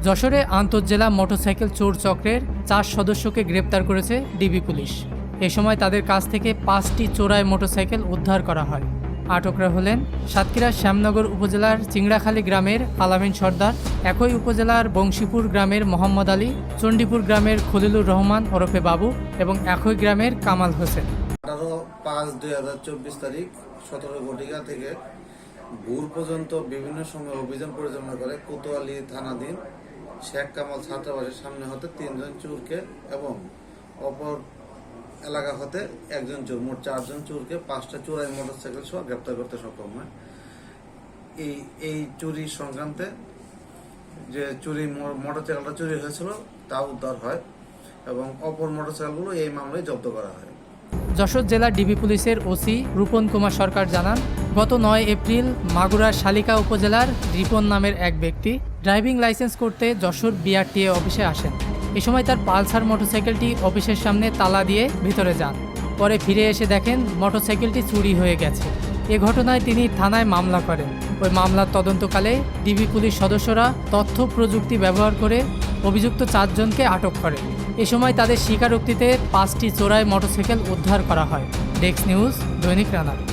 যশোরে আন্তঃজেলা মোটরসাইকেল চোর চক্রের 4 সদস্যকে গ্রেপ্তার করেছে ডিবি পুলিশ। এ সময় তাদের কাছ থেকে 5টি চোরাই মোটরসাইকেল উদ্ধার করা হয়। আটকরা হলেন সাতক্ষীরার শ্যামনগর উপজেলার চিংড়াখালী গ্রামের আলামিন সর্দার, একই উপজেলার বংশীপুর গ্রামের মোহাম্মদ আলী, চণ্ডীপুর গ্রামের খলিলুর রহমান ওরফে বাবু এবং একই গ্রামের কামাল হোসেন। 18/5/2024 তারিখ 17 ঘটিকা থেকে ভোর পর্যন্ত বিভিন্ন সময় অভিযান পরিচালনা করে কোতোয়ালি থানাধীন শেখ কামাল ছাত্রাবাসের সামনে হতে 3 জন চোরকে এবং অপর এলাকা হতে 1 জন চোর, মোট 4 জন চোরকে 5টা চোরাই মোটরসাইকেল সহ গ্রেপ্তার করতে সক্ষম হয়। এই চুরি সংক্রান্তে যে মোটরসাইকেলটা চুরি হয়েছিল তা উদ্ধার হয় এবং অপর মোটরসাইকেলগুলো এই মামলায় জব্দ করা হয়। যশোর জেলা ডিবি পুলিশের ওসি রূপন কুমার সরকার জানান, গত 9 এপ্রিল মাগুরার শালিকা উপজেলার রিপন নামের এক ব্যক্তি ড্রাইভিং লাইসেন্স করতে যশোর বিআরটিএ অফিসে আসেন। এ সময় তার পালসার মোটরসাইকেলটি অফিসের সামনে তালা দিয়ে ভিতরে যান। পরে ফিরে এসে দেখেন মোটরসাইকেলটি চুরি হয়ে গেছে। এ ঘটনায় তিনি থানায় মামলা করেন। ওই মামলার তদন্তকালে ডিবি পুলিশ সদস্যরা তথ্য প্রযুক্তি ব্যবহার করে অভিযুক্ত 4 জনকে আটক করে। এ সময় তাদের স্বীকারোক্তিতে 5টি চোরাই মোটরসাইকেল উদ্ধার করা হয়। ডেস্ক নিউজ, দৈনিক রানা।